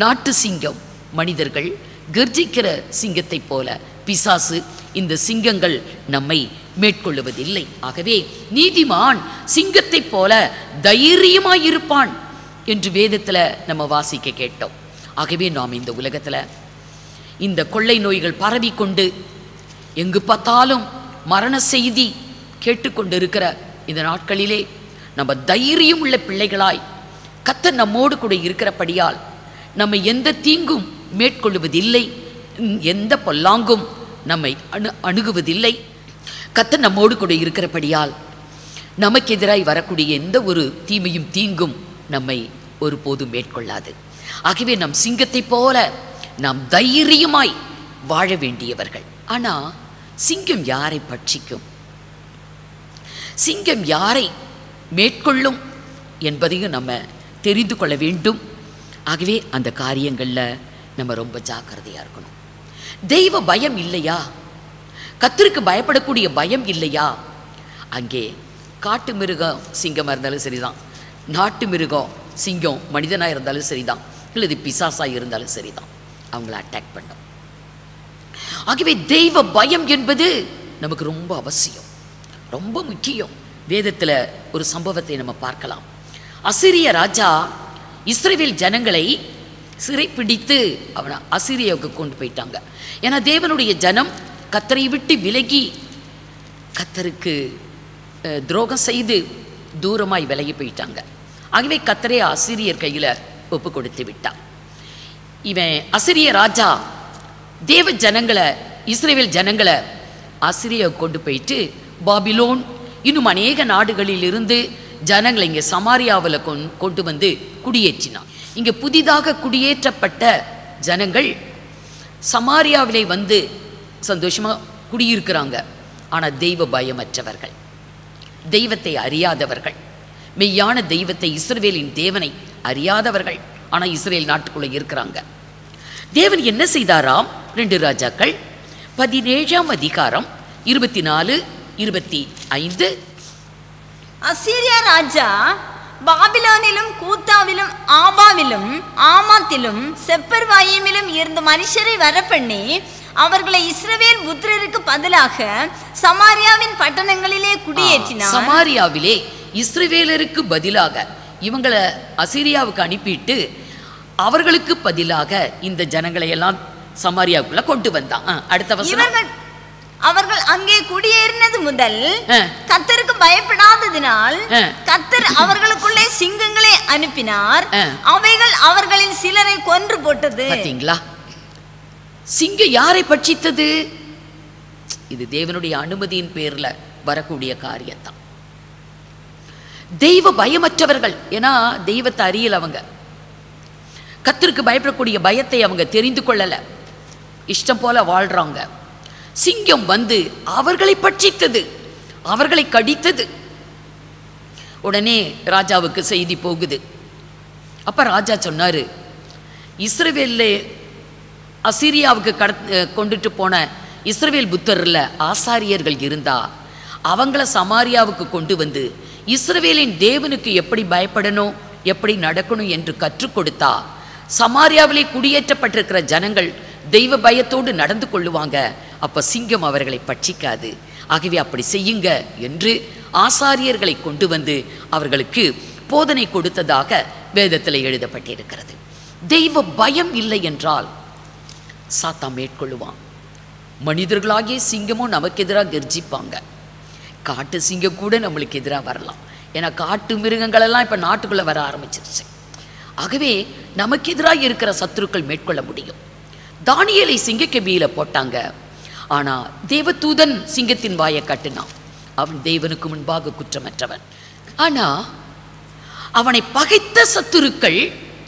நாட்டு சிங்கம் மனிதர்கள், கர்ஜிக்கிற சிங்கத்தை போல பிசாசு, இந்த சிங்கங்கள் நம்மை மேற்கொள்ளுவதில்லை. ஆகவே நீதிமான் சிங்கத்தை போல தைரியமாயிருப்பான் என்று வேதத்தில் நம்ம வாசிக்க கேட்டோம். ஆகவே நாம் இந்த உலகத்தில் இந்த கொள்ளை நோய்கள் பரவிக்கொண்டு எங்கு பார்த்தாலும் மரண செய்தி கேட்டுக்கொண்டு இருக்கிற இந்த நாட்களிலே நம்ம தைரியம் உள்ள பிள்ளைகளாய் கர்த்தர் நம்மோடு கூட இருக்கிறபடியால் நம்மை எந்த தீங்கும் மேற்கொள்ளுவதில்லை, எந்த பொல்லாங்கும் நம்மை அணுகுவதில்லை. கர்த்தர் நம்மோடு கூட இருக்கிறபடியால் நமக்கு எதிராய் வரக்கூடிய எந்த ஒரு தீமையும் தீங்கும் நம்மை ஒருபோதும் மேற்கொள்ளாது. ஆகவே நம் சிங்கத்தை போல நாம் தைரியமாய் வாழ வேண்டியவர்கள். ஆனா சிங்கம் யாரை பட்சிக்கும், சிங்கம் யாரை மேற்கொள்ளும் என்பதையும் நம்ம தெரிந்து கொள்ள வேண்டும். ஆகவே அந்த காரியங்களில் நம்ம ரொம்ப ஜாக்கிரதையாக இருக்கணும். தெய்வ பயம் இல்லையா, கர்த்தருக்கு பயப்படக்கூடிய பயம் இல்லையா, அங்கே காட்டு மிருகம் சிங்கமாக இருந்தாலும் சரிதான், நாட்டு மிருகம் சிங்கம் மனிதனாக இருந்தாலும் சரிதான், இல்லை பிசாசாக இருந்தாலும் சரிதான், அவங்கள அட்டாக் பண்ணும். ஆகவே தெய்வ பயம் என்பது நமக்கு ரொம்ப அவசியம், ரொம்ப முக்கியம். வேதத்தில் ஒரு சம்பவத்தை நம்ம பார்க்கலாம். அசீரிய ராஜா இஸ்ரவேல் ஜனங்களை சிறைப்பிடித்து அவனை அசீரியாவுக்கு கொண்டு போயிட்டாங்க. ஏன்னா தேவனுடைய ஜனம் கர்த்தரை விட்டு விலகி கர்த்தருக்கு துரோகம் செய்து தூரமாய் விலகி போயிட்டாங்க. ஆகவே கர்த்தரே அசீரியர் கையில் ஒப்பு கொடுத்து விட்டான். இவன் அசீரிய ராஜா தேவ ஜனங்களை, இஸ்ரவேல் ஜனங்களை அசீரியாவுக்கு கொண்டு போயிட்டு பாபிலோன் இன்னும் அநேக நாடுகளில் இருந்து ஜனங்களை இங்கே சமாரியாவில் கொண்டு வந்து குடியேற்றினான். இங்கே புதிதாக குடியேற்றப்பட்ட ஜனங்கள் சமாரியாவிலே வந்து சந்தோஷமாக குடியிருக்கிறாங்க. ஆனால் தெய்வ பயமற்றவர்கள், தெய்வத்தை அறியாதவர்கள், மெய்யான தெய்வத்தை இஸ்ரவேலின் தேவனை அறியாதவர்கள். ஆனால் இஸ்ரேல் நாட்டுக்குள்ளே இருக்கிறாங்க. தேவன் என்ன செய்தாராம்? 2 ராஜாக்கள் 17ஆம் அதிகாரம் 24-25. அசீரியா ராஜா பாபிலோனிலும் கூத்தாவிலும் ஆபாவிலும் ஆமாத்திலும் செப்பர்வாயிமிலும் இருந்த மனுஷரை வரப்பண்ணி அவர்களை இஸ்ரவேல் புத்திரருக்கு பதிலாக சமாரியாவின் பட்டணங்களிலே குடியேற்றினார். சமாரியாவிலே இஸ்ரவேலருக்கு பதிலாக இவங்களை அசீரியாவுக்கு அனுப்பிட்டு அவர்களுக்கு பதிலாக இந்த ஜனங்களை எல்லாம் சமாரியாவுக்குள்ள கொண்டு வந்தான். அடுத்த வசனம். அவர்கள் அங்கே குடியேறினது முதல் கர்த்தருக்கு பயப்படாததினால் கர்த்தர் அவர்களுக்குள்ளே சிங்கங்களை அனுப்பினார். அவைகள் அவர்களில் சிலரை கொன்று போட்டது. பாத்தீங்களா, சிங்கம் யாரை பட்சித்தது? இது தேவனுடைய அனுமதியின் பேர்ல வரக்கூடிய காரியத்தான். தெய்வ பயமற்றவர்கள், ஏன்னா தெய்வத்தை அறியல அவங்க. கர்த்தருக்கு பயப்படக்கூடிய பயத்தை அவங்க தெரிந்து கொள்ளல, இஷ்டம் போல வாழ்றாங்க. சிங்கம் வந்து அவர்களை பட்சித்தது, அவர்களை கடித்தது. உடனே ராஜாவுக்கு செய்தி போகுது. அப்ப ராஜா சொன்னாரு, இஸ்ரவேல்ல அசீரியாவுக்கு கொண்டுட்டு போன இஸ்ரவேல் புத்தர்ல ஆசாரியர்கள் இருந்தா அவங்கள சமாரியாவுக்கு கொண்டு வந்து இஸ்ரவேலின் தேவனுக்கு எப்படி பயப்படணும், எப்படி நடக்கணும் என்று கற்றுக் கொடுத்தா சமாரியாவிலே குடியேற்றப்பட்டிருக்கிற ஜனங்கள் தெய்வ பயத்தோடு நடந்து கொள்ளுவாங்க. அப்ப சிங்கம் அவர்களை பட்சிக்காது. ஆகவே அப்படி செய்யுங்க என்று ஆசாரியர்களை கொண்டு வந்து அவர்களுக்கு போதனை கொடுத்ததாக வேதத்தில் எழுதப்பட்டிருக்கிறது. தெய்வ பயம் இல்லை என்றால் சாத்தான் மேற்கொள்ளுவான். மனிதர்களாகிய சிங்கமும் நமக்கு எதிராக கர்ஜிப்பாங்க. காட்டு சிங்கம் கூட நம்மளுக்கு எதிராக வரலாம். ஏன்னா காட்டு மிருகங்களெல்லாம் இப்போ நாட்டுக்குள்ளே வர ஆரம்பிச்சிருச்சு. ஆகவே நமக்கு எதிராக இருக்கிற சத்துருக்கள் மேற்கொள்ள முடியும். தானியேலை சிங்கக்கெபியில் போட்டாங்க. ஆனால் தேவதூதன் சிங்கத்தின் வாயை கட்டினான். அவன் தேவனுக்கு முன்பாக குற்றமற்றவன். ஆனால் அவனை பகைத்த சத்துருக்கள்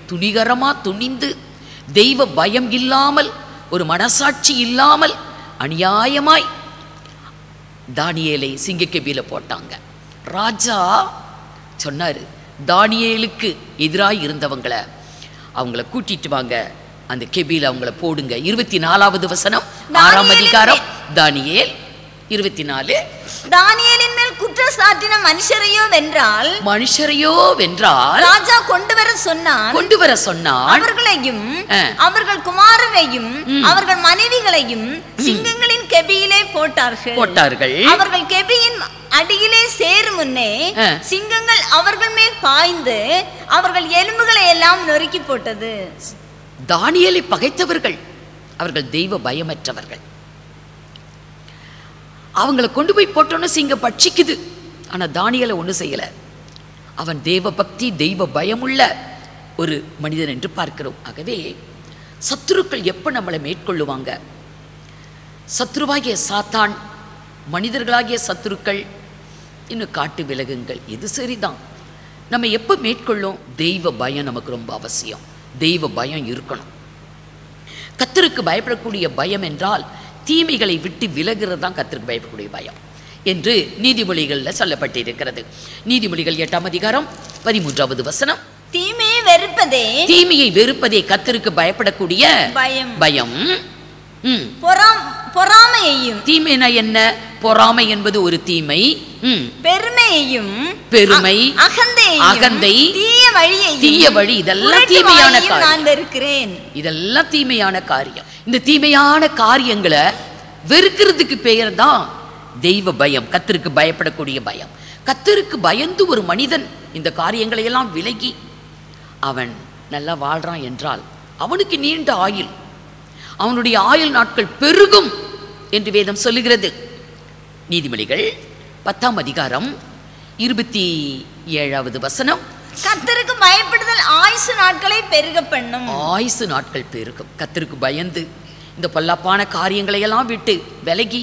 துணிகரமாக துணிந்து தெய்வ பயம் இல்லாமல், ஒரு மனசாட்சி இல்லாமல் அநியாயமாய் தானியேலை சிங்கக்கெபியில் போட்டாங்க. ராஜா சொன்னார், தானியேலுக்கு எதிராக இருந்தவங்களை அவங்கள கூட்டிட்டு வாங்க, அந்த கெபியில் அவங்கள போடுங்க. 24வது வசனம் 6ஆம் அதிகாரம் தானியேல் 24. தானியேலின் மேல் குற்றம் சாட்டின மனுஷரையோ வென்றால் ராஜா கொண்டு வர சொன்னான். அவர்களையும் அவர்கள் குமாரரையும் அவர்கள் மனைவிகளையும் சிங்கங்களின் கெபியிலே போட்டார்கள். அவர்கள் கெபியின் அடியிலே சேரும் முன்னே சிங்கங்கள் அவர்கள் மேல் பாய்ந்து அவர்கள் எலும்புகளை எல்லாம் நொறுக்கி போட்டது. தானியேலை பகைத்தவர்கள் அவர்கள் தெய்வ பயமற்றவர்கள். அவங்கள கொண்டு போய் போட்டோன்னு சிங்கம் பட்சிக்குது. ஆனால் தானியேலை ஒன்றும் செய்யலை. அவன் தேவ பக்தி தெய்வ பயமுள்ள ஒரு மனிதன் என்று பார்க்கிறோம். ஆகவே சத்துருக்கள் எப்போ நம்மளை மேற்கொள்ளுவாங்க? சத்துருவாகிய சாத்தான், மனிதர்களாகிய சத்துருக்கள், இன்னும் காட்டு விலகுங்கள், இது சரிதான். நம்ம எப்போ மேற்கொள்ளும்? தெய்வ பயம் நமக்கு ரொம்ப அவசியம். தெய்வ பயம் இருக்கணும். கர்த்தருக்கு பயப்படக்கூடிய பயம் என்றால் தீமைகளை விட்டு விலகிறது தான் கர்த்தருக்கு பயப்படக்கூடிய பயம் என்று நீதிமொழிகளில் சொல்லப்பட்டிருக்கிறது. நீதிமொழிகள் 8ஆம் அதிகாரம் 13வது வசனம். தீமையை வெறுப்பதே கர்த்தருக்கு பயப்படக்கூடிய பயம். பொறாமையையும், தீமைனா என்ன? பொறாமை என்பது ஒரு தீமை. பெருமை, அகந்தை, தீய வழி, இதெல்லாம் தீமையான காரியம். இதெல்லாம் தீமையான காரியம். இந்த தீமையான காரியங்களை வெறுக்கிறதுக்கு பெயர் தான் தெய்வ பயம், கர்த்தருக்கு பயப்படக்கூடிய பயம். கர்த்தருக்கு பயந்து ஒரு மனிதன் இந்த காரியங்களை எல்லாம் விலகி அவன் நல்லா வாழ்றான் என்றால் அவனுக்கு நீண்ட ஆயுள், அவனுடைய ஆயுள் நாட்கள் பெருகும் என்று வேதம் சொல்லுகிறது. நீதிமொழிகள் 10ஆம் அதிகாரம் 27வது வசனம். கர்த்தருக்கு பயப்படுதல் ஆயுசு நாட்களை பெருக பண்ணும். ஆயுசு நாட்கள் பெருகும். கர்த்தருக்கு பயந்து இந்த பொல்லாப்பான காரியங்களை எல்லாம் விட்டு விலகி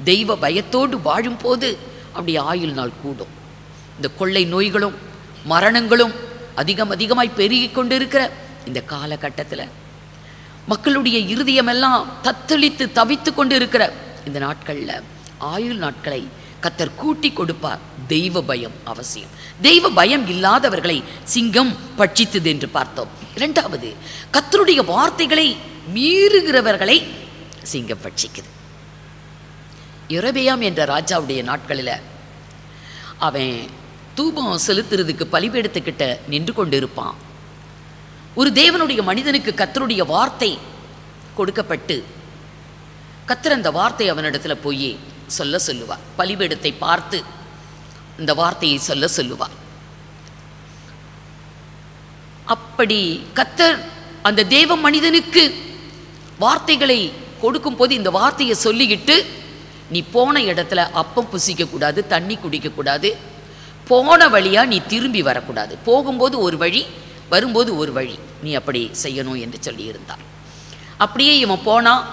தெய்வ பயத்தோடு வாழும் போது அப்படி ஆயுள் நாள் கூடும். இந்த கொள்ளை நோய்களும் மரணங்களும் அதிகமாய் பெருகி கொண்டிருக்கிற இந்த காலகட்டத்தில் மக்களுடைய இருதயமெல்லாம் தத்தளித்து தவித்து கொண்டு இருக்கிற இந்த நாட்களில் ஆயுள் நாட்களை கர்த்தர் கூட்டி கொடுப்பார். தெய்வ பயம் அவசியம். தெய்வ பயம் இல்லாதவர்களை சிங்கம் பட்சித்தது என்று பார்த்தோம். இரண்டாவது, கர்த்தருடைய வார்த்தைகளை மீறுகிறவர்களை சிங்கம் பட்சிக்குது. யெரொபெயாம் என்ற ராஜாவுடைய நாட்களில் அவன் தூபம் செலுத்துறதுக்கு பலிபீடத்துக்கிட்ட நின்று கொண்டு இருப்பான். ஒரு தேவனுடைய மனிதனுக்கு கர்த்தருடைய வார்த்தை கொடுக்கப்பட்டு கர்த்தர் அந்த வார்த்தை அவனிடத்துல போய் சொல்லுவார். பலிபீடத்தை பார்த்து இந்த வார்த்தையை சொல்லுவார். அப்படி கர்த்தர் அந்த தேவ மனிதனுக்கு வார்த்தைகளை கொடுக்கும் போது இந்த வார்த்தையை சொல்லிக்கிட்டு, நீ போன இடத்துல அப்பம் புசிக்க கூடாது, தண்ணி குடிக்க கூடாது, போன வழியா நீ திரும்பி வரக்கூடாது, போகும்போது ஒரு வழி வரும்போது ஒரு வழி, நீ அப்படி செய்யணும் என்று சொல்லியிருந்தார். அப்படியே இவன் போனான்.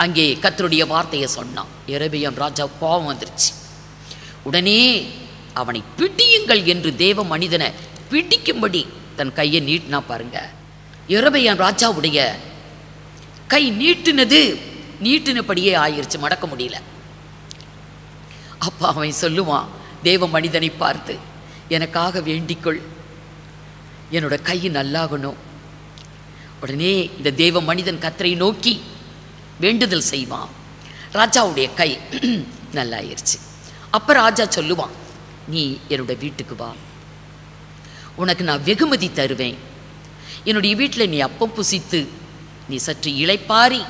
அங்கே கர்த்தருடைய வார்த்தையை சொன்னான். யெரொபெயாம் ராஜா கோபம் வந்துருச்சு. உடனே அவனை பிடியுங்கள் என்று தேவ மனிதனை பிடிக்கும்படி தன் கையை நீட்டினா பாருங்க. யெரொபெயாம் ராஜாவுடைய கை நீட்டினபடியே ஆயிருச்சு, மடக்க முடியல. அப்பா அவன் சொல்லுவான் தேவ மனிதனை பார்த்து, எனக்காக வேண்டிக்கொள், என்னோட கை நல்லாகணும். உடனே இந்த தேவ மனிதன் கர்த்தரை நோக்கி வேண்டுதல் செய்வான். ராஜாவுடைய கை நல்லாயிருச்சு. அப்போ ராஜா சொல்லுவான், நீ என்னோட வீட்டுக்கு வா, உனக்கு நான் வெகுமதி தருவேன். என்னுடைய வீட்டில் நீ அப்பம் புசித்து நீ சற்று இளைப்பாரி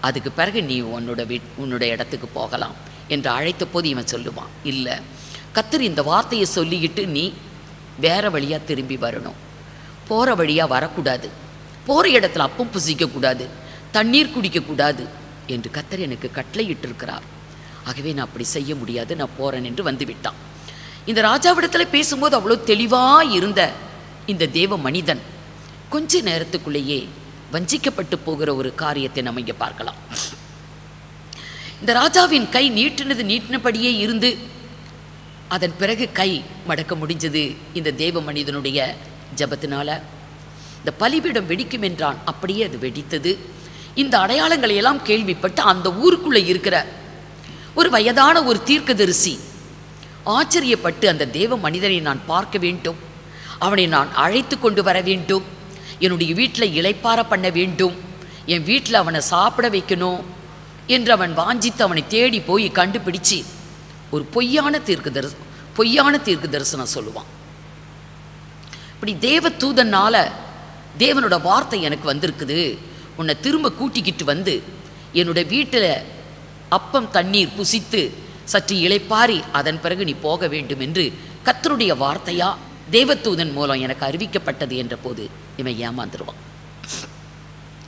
அதுக்கு பிறகு நீ உன்னோட இடத்துக்கு போகலாம் என்று அழைத்த போது இவன் சொல்லுவான், இல்லை, கர்த்தர் இந்த வார்த்தையை சொல்லிக்கிட்டு நீ வேற வழியாக திரும்பி வரணும், போகிற வழியாக வரக்கூடாது, போகிற இடத்துல அப்பம் புசிக்கக்கூடாது, தண்ணீர் குடிக்கக்கூடாது என்று கர்த்தர் எனக்கு கட்டளையிட்டிருக்கிறார். ஆகவே நான் அப்படி செய்ய முடியாது, நான் போகிறேன் என்று வந்து விட்டான். இந்த ராஜாவிடத்தில் பேசும்போது அவ்வளோ தெளிவாக இருந்த இந்த தேவ மனிதன் கொஞ்ச நேரத்துக்குள்ளேயே வஞ்சிக்கப்பட்டு போகிற ஒரு காரியத்தை நம்ம இங்கே பார்க்கலாம். இந்த ராஜாவின் கை நீட்டினபடியே இருந்து அதன் பிறகு கை மடக்க முடிஞ்சது இந்த தேவ மனிதனுடைய ஜபத்தினால. இந்த பலிபீடம் வெடிக்கும் என்றான், அப்படியே அது வெடித்தது. இந்த அடையாளங்களை எல்லாம் கேள்விப்பட்டு அந்த ஊருக்குள்ளே இருக்கிற ஒரு வயதான ஒரு தீர்க்கதரிசி ஆச்சரியப்பட்டு, அந்த தேவ மனிதனை நான் பார்க்க வேண்டும், அவனை நான் அழைத்து கொண்டு வர வேண்டும், என்னுடைய வீட்டில் இளைப்பார பண்ண வேண்டும், என் வீட்டில் அவனை சாப்பிட வைக்கணும் என்று அவன் வாஞ்சித்து அவனை தேடி போய் கண்டுபிடிச்சு ஒரு பொய்யான தீர்க்க தரிசனம் சொல்லுவான். இப்படி தேவ தூதனால தேவனோட வார்த்தை எனக்கு வந்திருக்குது, உன்னை திரும்ப கூட்டிக்கிட்டு வந்து என்னோட வீட்டில் அப்பம் தண்ணீர் புசித்து சற்று இளைப்பாரி அதன் பிறகு நீ போக வேண்டும் என்று கர்த்தருடைய வார்த்தையா தேவதூதன் மூலம் எனக்கு அறிவிக்கப்பட்டது என்ற போது இவன் ஏமாந்துருவான்.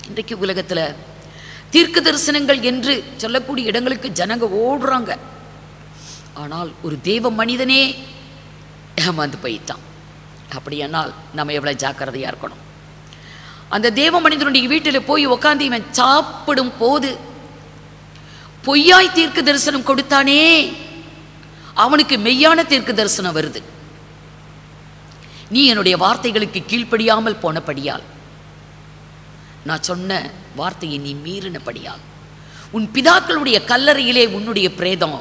இன்றைக்கு உலகத்தில் தீர்க்க தரிசனங்கள் என்று சொல்லக்கூடிய இடங்களுக்கு ஜனங்க ஓடுறாங்க. ஆனால் ஒரு தேவ மனிதனே ஏமாந்து போயிட்டான். அப்படியானால் நம்ம எவ்வளோ ஜாக்கிரதையாக இருக்கணும். அந்த தேவ மனிதனுடைய வீட்டில் போய் உட்காந்து இவன் சாப்பிடும் போது பொய்யாய் தீர்க்க தரிசனம் கொடுத்தானே, அவனுக்கு மெய்யான தீர்க்க தரிசனம் வருது. நீ என்னுடைய வார்த்தைகளுக்கு கீழ்ப்படியாமல் போனபடியால், நான் சொன்ன வார்த்தையை நீ மீறினபடியால் உன் பிதாக்களுடைய கல்லறையிலே உன்னுடைய பிரேதம்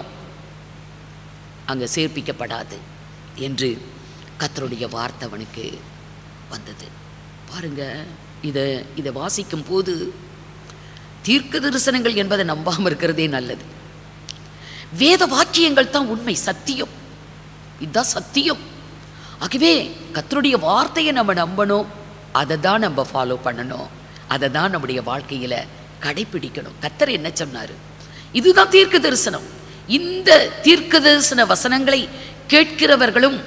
அங்கே சேர்ப்பிக்கப்படாது என்று கர்த்தருடைய வார்த்தை அவனுக்கு வந்தது. பாருங்க, இதை வாசிக்கும் போது தீர்க்க தரிசனங்கள் என்பதை நம்பாமல் இருக்கிறதே நல்லது. வேத வாக்கியங்கள் தான் உண்மை, சத்தியம், இதுதான் சத்தியம். ஆகவே கர்த்தருடைய வார்த்தையை நம்ம நம்பணும், அதை தான் நம்ம ஃபாலோ பண்ணணும், அதை தான் நம்முடைய வாழ்க்கையில் கடைப்பிடிக்கணும். கர்த்தர் என்ன சொன்னார்? இதுதான் தீர்க்க தரிசனம். இந்த தீர்க்க தரிசன வசனங்களை கேட்கிறவர்களும்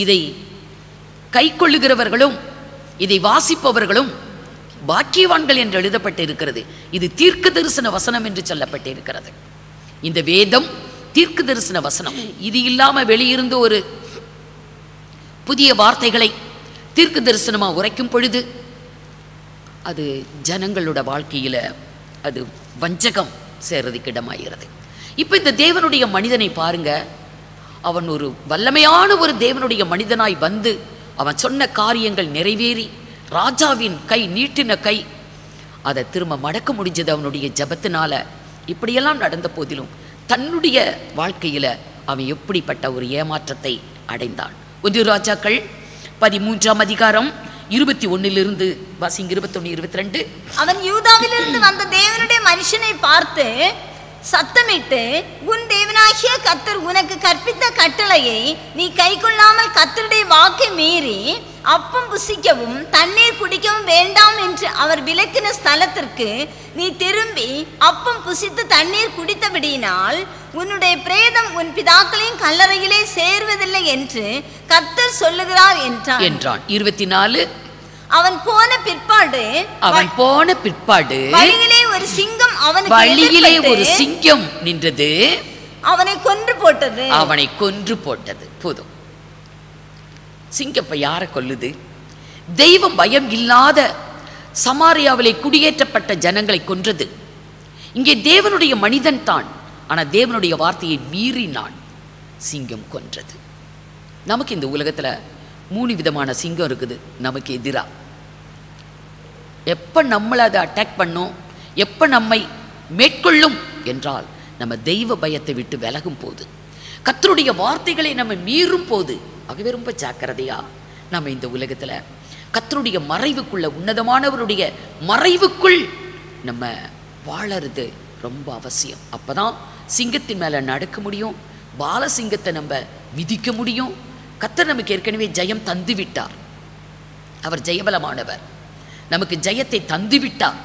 இதை கை கொள்ளுகிறவர்களும் இதை வாசிப்பவர்களும் பாக்கியவான்கள் என்று எழுதப்பட்டு இருக்கிறது. இது தீர்க்க தரிசன வசனம் என்று சொல்லப்பட்டு இருக்கிறது. இந்த வேதம் தீர்க்க தரிசன வசனம். இது இல்லாம வெளியிருந்து ஒரு புதிய வார்த்தைகளை தீர்க்க தரிசனமாக உரைக்கும் பொழுது அது ஜனங்களோட வாழ்க்கையில அது வஞ்சகம் சேர்றதுக்கு இடமாகிறது. இப்போ இந்த தேவனுடைய மனிதனை பாருங்க, அவன் ஒரு வல்லமையான ஒரு தேவனுடைய மனிதனாய் வந்து அவன் சொன்ன காரியங்கள் நிறைவேறி ராஜாவின் கை நீட்டின கை அதை திரும்ப மடக்க முடிஞ்சது அவனுடைய ஜபத்தினால. இப்படியெல்லாம் நடந்த போதிலும் தன்னுடைய வாழ்க்கையில அவன் எப்படிப்பட்ட ஒரு ஏமாற்றத்தை அடைந்தான். 1 ராஜாக்கள் 13ஆம் அதிகாரம் 21 வாசிங்க, 21, 22. அவன் யூதாவிலிருந்து வந்த தேவனுடைய மனுஷனை பார்த்து சத்தமிட்டு, உன் தேவனாகிய கர்த்தர் உனக்கு கற்பித்த கட்டளையை நீ கைக்கொள்ளாமல் கர்த்தருடைய வாக்கை மீறி அப்பம் புசிக்கவும் தண்ணீர் குடிக்கவும் வேண்டாம் என்று அவர் விலக்கின ஸ்தலத்திற்கு நீ திரும்பி அப்பம் புசித்து தண்ணீர் குடித்தபடியினால் உன்னுடைய பிரேதம் உன் பிதாக்களின் கல்லறையிலே சேர்வதில்லை என்று கர்த்தர் சொல்லுகிறார் என்றான். 24. அவன் போன பிற்பாடு வழியிலே ஒரு சிங்கம் நின்றது, அவனை கொன்று போட்டது. போதும். சிங்கப்ப யாரை கொல்லுது? தெய்வம் பயம் இல்லாத சமாரியாவிலே குடியேற்றப்பட்ட ஜனங்களை கொன்றது. இங்கே தேவனுடைய மனிதன் தான், ஆனால் தேவனுடைய வார்த்தையை மீறினான், சிங்கம் கொன்றது. நமக்கு இந்த உலகத்தில் 3 விதமான சிங்கம் இருக்குது நமக்கு எதிராக. எப்போ நம்மளை அதை அட்டாக் பண்ணும், எப்போ நம்மை மேற்கொள்ளும் என்றால் நம்ம தெய்வ பயத்தை விட்டு விலகும் போது, கர்த்தருடைய வார்த்தைகளை நம்ம மீறும் போது. ஆகவே ரொம்ப ஜாக்கிரதையா நம்ம இந்த உலகத்தில் கர்த்தருடைய மறைவுக்குள்ள, உன்னதமானவருடைய மறைவுக்குள் நம்ம வாழறது ரொம்ப அவசியம். அப்பதான் சிங்கத்தின் மேலே நடக்க முடியும், பாலசிங்கத்தை நம்ம மிதிக்க முடியும். கர்த்தர் நமக்கு ஏற்கனவே ஜெயம் தந்து விட்டார். அவர் ஜெயபலமானவர், நமக்கு ஜெயத்தை தந்து விட்டார்.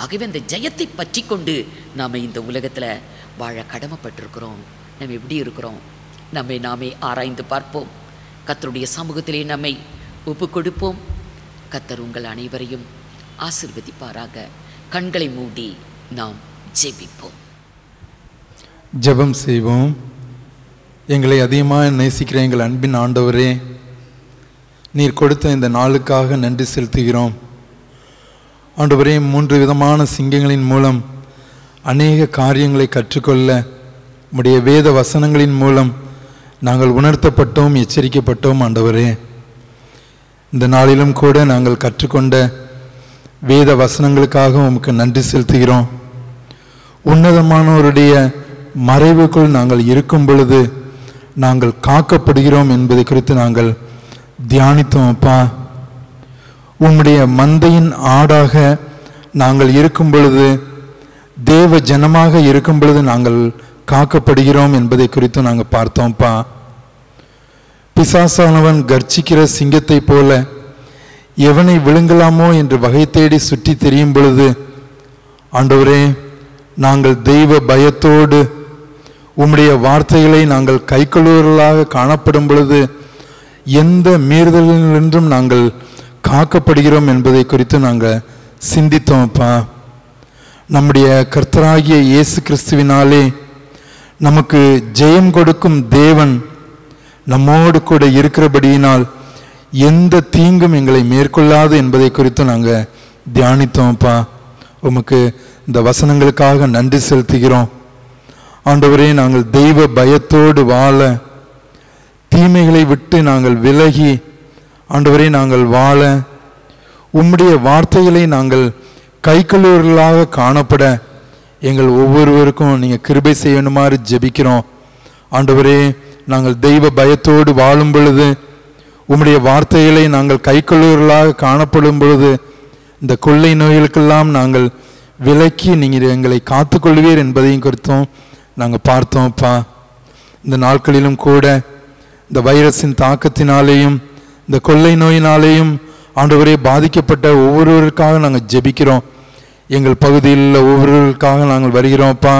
ஆகவே அந்த ஜெயத்தை பற்றி கொண்டு நாம் இந்த உலகத்தில் வாழ கடமைப்பட்டிருக்கிறோம். நம்ம எப்படி இருக்கிறோம், நம்மை நாமே ஆராய்ந்து பார்ப்போம். கர்த்தருடைய சமூகத்திலே நம்மை ஒப்பு கொடுப்போம். கர்த்தர் உங்கள் அனைவரையும் ஆசீர்வதிப்பாராக. கண்களை மூடி நாம் ஜெபிப்போம். ஜெபம் செய்வோம். எங்களை அதிகமாக நேசிக்கிற எங்கள் அன்பின் ஆண்டவரே, நீர் கொடுத்த இந்த நாளுக்காக நன்றி செலுத்துகிறோம். ஆண்டவரே, 3 விதமான சிங்கங்களின் மூலம் அநேக காரியங்களை கற்றுக்கொள்ள உம்முடைய வேத வசனங்களின் மூலம் நாங்கள் உணர்த்தப்பட்டோம், எச்சரிக்கப்பட்டோம். ஆண்டவரே, இந்த நாளிலும் கூட நாங்கள் கற்றுக்கொண்ட வேத வசனங்களுக்காக உமக்கு நன்றி செலுத்துகிறோம். உன்னதமானவருடைய மறைவுக்குள் நாங்கள் இருக்கும் பொழுது நாங்கள் காக்கப்படுகிறோம் என்பதை குறித்து நாங்கள் தியானித்தோம். அப்பா, உம்முடைய மந்தையின் ஆடாக நாங்கள் இருக்கும் பொழுது, தேவ ஜனமாக இருக்கும் பொழுது நாங்கள் காக்கப்படுகிறோம் என்பதை குறித்து நாங்கள் பார்த்தோம்ப்பா. பிசாசானவன் கர்ச்சிக்கிற சிங்கத்தை போல எவனை விழுங்கலாமோ என்று வகை தேடி சுற்றி தெரியும் பொழுது, ஆண்டவரே, நாங்கள் தெய்வ பயத்தோடு உம்முடைய வார்த்தைகளை நாங்கள் கைக்கொள்ளுவர்களாக காணப்படும் பொழுது எந்த மீறுதலினின்றும் நாங்கள் காக்கப்படுகிறோம் என்பதை குறித்து நாங்கள் சிந்தித்தோம்ப்பா. நம்முடைய கர்த்தராகிய இயேசு கிறிஸ்துவினாலே நமக்கு ஜெயம் கொடுக்கும் தேவன் நம்மோடு கூட இருக்கிறபடியினால் எந்த தீங்கும் எங்களை மேற்கொள்ளாது என்பதை குறித்து நாங்கள் தியானித்தோம்ப்பா. உமக்கு இந்த வசனங்களுக்காக நன்றி செலுத்துகிறோம். ஆண்டவரே, நாங்கள் தெய்வ பயத்தோடு வாழ, தீமைகளை விட்டு நாங்கள் விலகி ஆண்டவரே நாங்கள் வாழ, உம்முடைய வார்த்தைகளை நாங்கள் கைக்கொள்ளுவர்களாக காணப்பட எங்கள் ஒவ்வொருவருக்கும் நீங்கள் கிருபை செய்யணுமாறு ஜெபிக்கிறோம். ஆண்டவரே, நாங்கள் தெய்வ பயத்தோடு வாழும் பொழுது, உம்முடைய வார்த்தைகளை நாங்கள் கைக்கொள்ளுவர்களாக காணப்படும் பொழுது, இந்த கொள்ளை நோய்களுக்கெல்லாம் நாங்கள் விலக்கி நீங்கள் எங்களை காத்துக்கொள்வீர் என்பதையும் குறித்தும் நாங்கள் பார்த்தோம்ப்பா. இந்த நாட்களிலும் கூட இந்த வைரஸின் தாக்கத்தினாலேயும் இந்த கொள்ளை நோயினாலேயும் ஆண்டவரே பாதிக்கப்பட்ட ஒவ்வொருவருக்காக நாங்கள் ஜெபிக்கிறோம். எங்கள் பகுதியில் உள்ள ஒவ்வொருவருக்காக நாங்கள் வருகிறோம்ப்பா.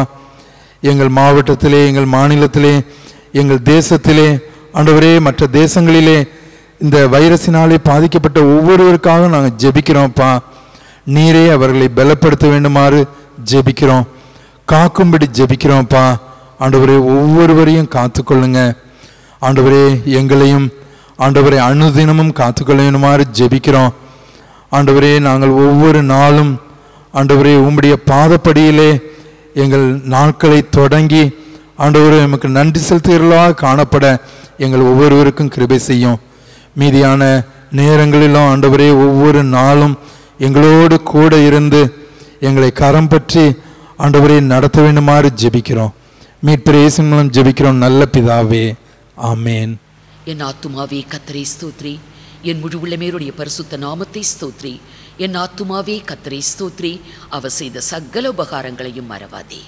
எங்கள் மாவட்டத்திலே, எங்கள் மாநிலத்திலே, எங்கள் தேசத்திலே, ஆண்டவரே மற்ற தேசங்களிலே இந்த வைரஸினாலே பாதிக்கப்பட்ட ஒவ்வொருவருக்காக நாங்கள் ஜெபிக்கிறோம்ப்பா. நீரே அவர்களை பலப்படுத்த வேண்டுமாறு ஜெபிக்கிறோம், காக்கும்படி ஜெபிக்கிறோம்ப்பா. ஆண்டவரே, ஒவ்வொருவரையும் காத்துக்கொள்ளுங்க. ஆண்டவரே, எங்களையும் ஆண்டவரே அனுதினமும் காத்துக்கொள்ள வேண்டுமாறு ஜெபிக்கிறோம். ஆண்டவரே, நாங்கள் ஒவ்வொரு நாளும் ஆண்டவரே உம்முடைய பாதப்படியிலே எங்கள் நாட்களை தொடங்கி ஆண்டவரே நமக்கு நன்றி செலுத்துகிறவர்களாக காணப்பட எங்கள் ஒவ்வொருவருக்கும் கிருபை செய்யும். மீதியான நேரங்களிலும் ஆண்டவரே ஒவ்வொரு நாளும் எங்களோடு கூட இருந்து எங்களை கரம் பற்றி ஆண்டவரே நடத்த வேண்டுமாறு ஜெபிக்கிறோம். மீட்பர் இயேசு மூலம் ஜெபிக்கிறோம் நல்ல பிதாவே, ஆமேன். என் ஆத்துமாவே கர்த்தரை ஸ்தோத்ரி, என் முழு உள்ளமேருடைய பரிசுத்த நாமத்தை ஸ்தோத்ரி. என் ஆத்துமாவே கர்த்தரை ஸ்தோத்ரி, அவர் செய்த சகல உபகாரங்களையும் மறவாதே.